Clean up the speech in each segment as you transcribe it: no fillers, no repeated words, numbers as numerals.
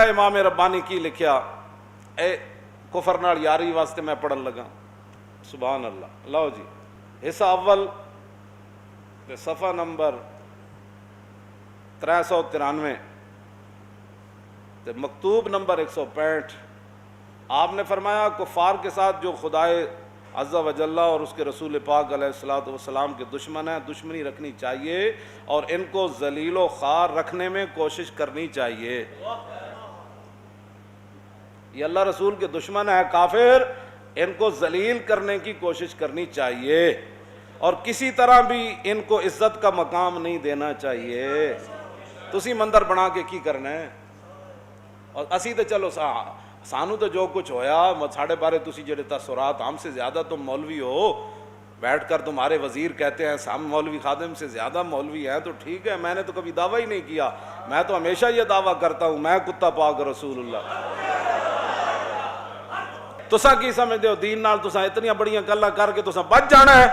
امام ربانی کی لکھیا اے کفر نال یاری واسطے میں پڑھن لگا. سبحان اللہ. لو جی حصہ اول صفحہ نمبر 393 مکتوب نمبر 165. آپ نے فرمایا کفار کے ساتھ جو خدائے عز و جل اور اس کے رسول پاک علیہ الصلوۃ والسلام کے دشمن ہیں دشمنی رکھنی چاہیے اور ان کو ذلیل و خوار رکھنے میں کوشش کرنی چاہیے. یہ اللہ رسول کے دشمن ہے کافر, ان کو ذلیل کرنے کی کوشش کرنی چاہیے اور کسی طرح بھی ان کو عزت کا مقام نہیں دینا چاہیے. تسی مندر بنا کے کی کرنا ہے اور اسی تو چلو سانو تو جو کچھ ہویا ساڑھے بارے تسی جڑے تاثرات ہم سے زیادہ تم مولوی ہو, بیٹھ کر تمہارے وزیر کہتے ہیں ہم مولوی خادم سے زیادہ مولوی ہیں تو ٹھیک ہے, میں نے تو کبھی دعویٰ ہی نہیں کیا. میں تو ہمیشہ یہ دعویٰ کرتا ہوں میں کتا پاک رسول اللہ. تساں کی سمجھتے ہو دین نال تساں اتنی بڑیاں گلاں کر کے تساں بچ جانا ہے؟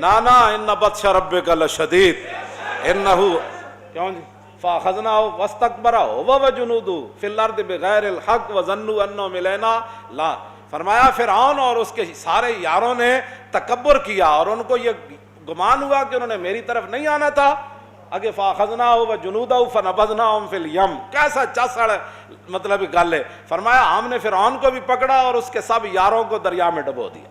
نا ان بطش ربک لشدید انہو کیوں جی فاخذناہ واستکبر هو وجنودہ فی الارض بغیر الحق وظنوا انہم الینا لا. فرمایا فرعون اور اس کے سارے یاروں نے تکبر کیا اور ان کو یہ گمان ہوا کہ انہوں نے میری طرف نہیں آنا تھا. اگے فاخذناہ وجنودہ فنبذناہم فی الیم, کیسا چاسڑ مطلب گل ہے. فرمایا ہم نے فرعون کو بھی پکڑا اور اس کے سب یاروں کو دریا میں ڈبو دیا.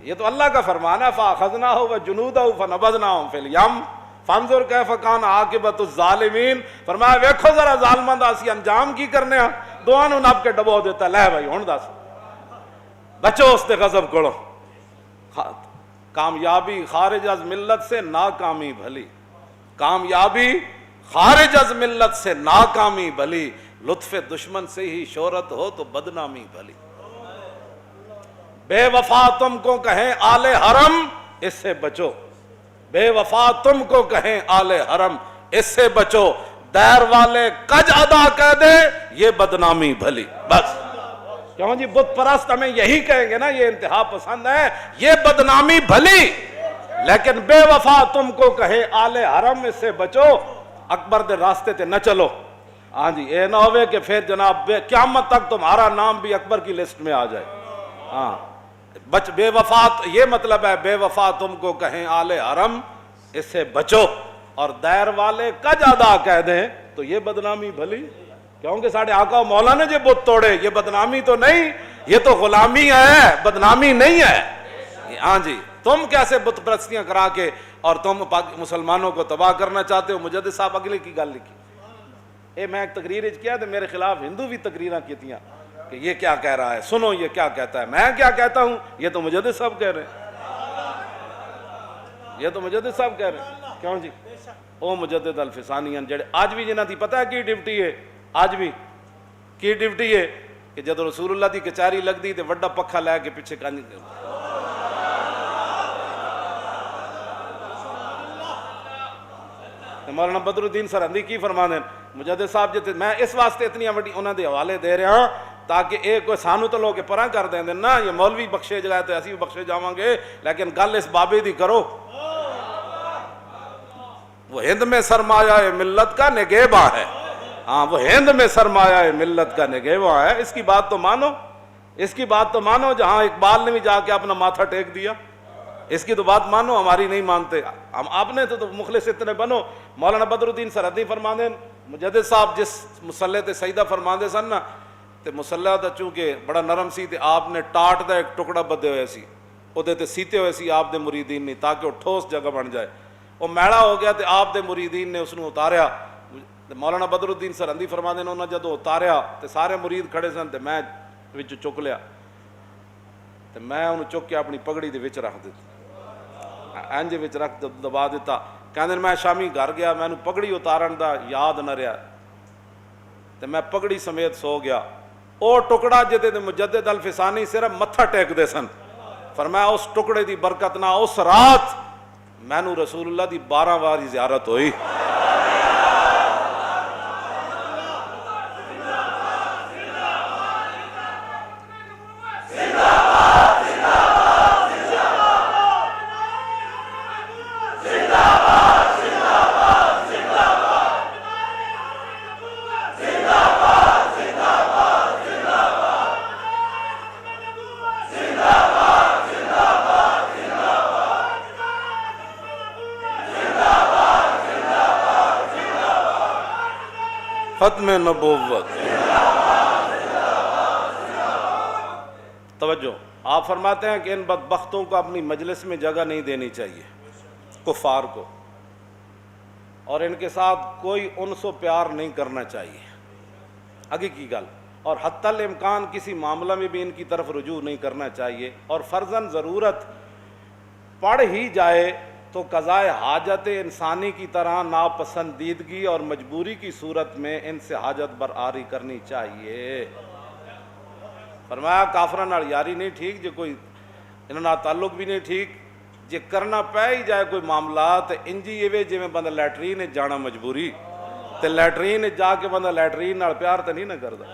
یہ تو اللہ کا فرمان ہے فاخذناہ وجنودہ فنبذناہم فی الیم فانظر کیف کان عاقبۃ الظالمین. فرمایا ویکھو ذرا ظالماں دا اسی انجام کی کرنے ہاں, دوہاں نوں نپ کے ڈبو دیتا. لے بھائی ہن دس بچو اس دے غضب کولوں. کامیابی خارج از ملت سے ناکامی بھلی, کامیابی خارج از ملت سے ناکامی بھلی, لطف دشمن سے ہی شہرت ہو تو بدنامی بھلی. بے وفا تم کو کہیں آل حرم اس سے بچو, بے وفا تم کو کہیں آل حرم اس سے بچو, دیر والے کج ادا کہہ دے یہ بدنامی بھلی. بس کیوں جی بت پرست ہمیں یہی کہیں گے نا, یہ انتہا پسند ہے, یہ بدنامی بھلی. لیکن بے وفا تم کو کہے آل حرم اس سے بچو, اکبر دے راستے تے نہ چلو. ہاں جی اے نہ ہوئے کہ پھر جناب قیامت تک تمہارا نام بھی اکبر کی لسٹ میں آ جائے. ہاں بے وفا یہ مطلب ہے بے وفا تم کو کہیں آل حرم اس سے بچو اور دیر والے کج ادا کہہ دیں تو یہ بدنامی بھلی. کیونکہ ساڑھے آقا و مولا نے جو بت توڑے یہ بدنامی تو نہیں, یہ تو غلامی ہے, بدنامی نہیں ہے. ہاں جی تم کیسے بت پرستیاں کرا کے اور تم مسلمانوں کو تباہ کرنا چاہتے ہو. مجدد صاحب اگلے کی گل لکھی اے میں ایک تقریر کیا تو میرے خلاف ہندو بھی تقریراں کیتیاں کہ یہ کیا کہہ رہا ہے, سنو یہ کیا کہتا ہے. میں کیا کہتا ہوں, یہ تو مجدد صاحب کہہ رہے ہیں, یہ تو مجدد صاحب کہہ رہے ہیں. کیوں جی او مجدد الفسانیاں جڑے آج بھی جنہاں دی پتہ ہے کی ڈیوٹی ہے, آج بھی کی ڈیوٹی ہے کہ جدو رسول اللہ دی کچہری لگ دی تے وڈا پکھا لے کے پیچھے کنج مولانا بدر الدین سرہندی کی فرما دیں مجدد صاحب جتے میں اس واسطے اتنی وڈی انہاں دے حوالے دے رہا ہاں تاکہ ایک کوئی سانو تو لوگ پرا کر دیں دے نا یہ مولوی بخشے جگہ تو ایسی بھی بخشے جاواں گے, لیکن گل اس بابے دی کرو. وہ ہند میں سرمایہ ملت کا نگہباں ہے, ہاں وہ ہند میں سرمایہ ملت کا نگہباں ہے. اس کی بات تو مانو, اس کی بات تو مانو. جہاں اقبال نے بھی جا کے اپنا ماتھا ٹیک دیا, اس کی تو بات مانو, ہماری نہیں مانتے. ہم آپ نے تو مخلص اتنے بنو. مولانا بدر الدین سرہندی فرما دیں مجدد صاحب جس مسلح تے سجدہ فرما دے سن نا تے مسلح دا چونکہ بڑا نرم سی تے آپ نے ٹاٹ دا ایک ٹکڑا بدے ہوئے سی اودے تے سیتے ہوئے سی آپ دے مریدین نے تاکہ وہ ٹھوس جگہ بن جائے. وہ میڑا ہو گیا تے آپ دے مریدین نے اس نے اتاریا. مولانا بدر الدین سرہندی فرما دے انہوں نے جدو اتاریا تے سارے مرید کھڑے سن تے میں وچ چک لیا تے میں انہوں چک کے اپنی پگڑی دے وچ رکھ دیتا, انج وچ رکھ دبا دیتا. کہندے میں شامی گھر گیا, میں پگڑی اتارن دا یاد نہ رہا تے میں پگڑی سمیت سو گیا. او ٹکڑا جتے تے مجدد الفسانی صرف متھا ٹیک دے سن. فرمایا اس ٹکڑے دی برکت نہ اس رات مینوں رسول اللہ دی 12 باری زیارت ہوئی. ختم نبوت۔ توجہ، آپ فرماتے ہیں کہ ان بدبختوں کو اپنی مجلس میں جگہ نہیں دینی چاہیے، کفار کو، اور ان کے ساتھ کوئی انس و پیار نہیں کرنا چاہیے، حقیقی گل، اور حتی الامکان کسی معاملہ میں بھی ان کی طرف رجوع نہیں کرنا چاہیے، اور فرضاً ضرورت پڑ ہی جائے تو قضائے حاجت انسانی کی طرح ناپسندیدگی اور مجبوری کی صورت میں ان سے حاجت برآری کرنی چاہیے۔ فرمایا کافراں نال یاری نہیں ٹھیک، جو کوئی انہاں نال تعلق بھی نہیں ٹھیک، جے کرنا پہ ہی جائے کوئی معاملات انجی ایوے جے میں بندہ لیٹرین جانا مجبوری، تے لیٹرین جا کے بندہ لیٹرین نال پیار تے نہیں نہ کردا۔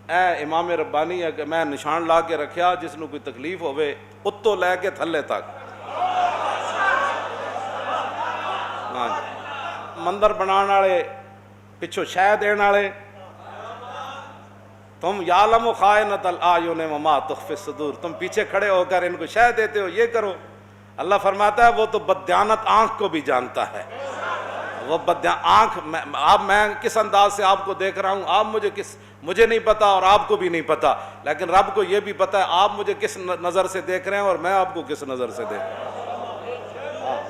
اے امام ربانی ہے کہ میں نشان لا کے رکھیا، جس نو کوئی تکلیف ہوئے اتو لے کے تھلے تک، مندر بنان والے پچھو شہ دین والے، تم یعلم خائنۃ الاعین وما تخفی الصدور، تم پیچھے کھڑے ہو کر ان کو شہ دیتے ہو، یہ کرو۔ اللہ فرماتا ہے وہ تو بددیانت آنکھ کو بھی جانتا ہے، وہ آنکھ میں کس انداز سے آپ کو دیکھ رہا ہوں، آپ مجھے نہیں پتا اور آپ کو بھی نہیں پتا، لیکن رب کو یہ بھی پتا ہے آپ مجھے کس نظر سے دیکھ رہے ہیں اور میں آپ کو کس نظر سے دیکھ رہا ہوں۔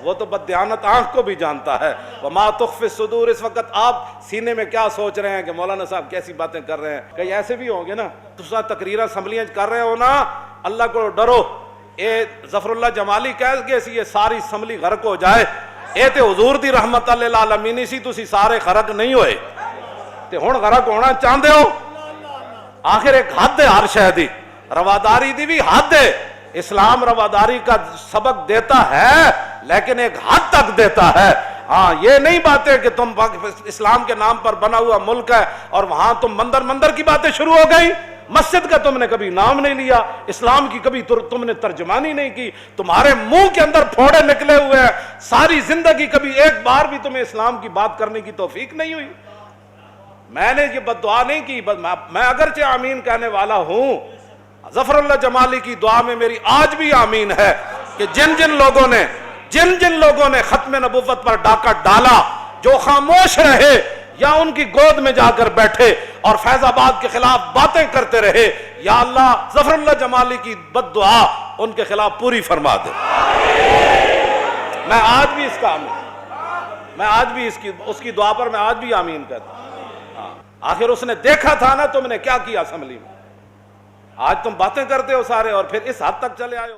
وہ تو بددیانت آنکھ کو بھی جانتا ہے۔ وما تخفی الصدور، اس وقت آپ سینے میں کیا سوچ رہے ہیں کہ مولانا صاحب کیسی باتیں کر رہے ہیں، کہیں ایسے بھی ہوں گے نا، تو تقریریں اسمبلیاں کر رہے ہو نا، اللہ کو ڈرو، اے ظفر اللہ جمالی کہہ گئے سی یہ ساری اسمبلی غرق ہو جائے، اے تے حضور دی رحمت للعالمین سی، تسی سارے غرق نہیں ہوئے تے ہن غرق ہونا چاہتے ہو۔ آخر ایک حد ہے ہر شے دی، رواداری دی بھی حد ہے، اسلام رواداری کا سبق دیتا ہے لیکن ایک حد تک دیتا ہے۔ ہاں یہ نہیں باتیں کہ تم اسلام کے نام پر بنا ہوا ملک ہے اور وہاں تم مندر کی باتیں شروع ہو گئی، مسجد کا تم نے کبھی نام نہیں لیا، اسلام کی کبھی تم نے ترجمانی نہیں کی، تمہارے منہ کے اندر پھوڑے نکلے ہوئے ہیں، ساری زندگی کبھی ایک بار بھی تمہیں اسلام کی بات کرنے کی توفیق نہیں ہوئی۔ میں نے یہ بد دعا نہیں کی، میں اگرچہ آمین کہنے والا ہوں، ظفر اللہ جمالی کی دعا میں میری آج بھی آمین ہے کہ جن جن لوگوں نے ختم نبوت پر ڈاکہ ڈالا، جو خاموش رہے یا ان کی گود میں جا کر بیٹھے اور فیض آباد کے خلاف باتیں کرتے رہے، یا اللہ ظفر اللہ جمالی کی بد دعا ان کے خلاف پوری فرما دے۔ میں آج بھی اس کا آمین، میں آج بھی اس کی دعا پر میں آج بھی آمین کہتا ہوں۔ آخر اس نے دیکھا تھا نا تم نے کیا کیا اسمبلی میں، آج تم باتیں کرتے ہو سارے اور پھر اس حد تک چلے آئے ہو۔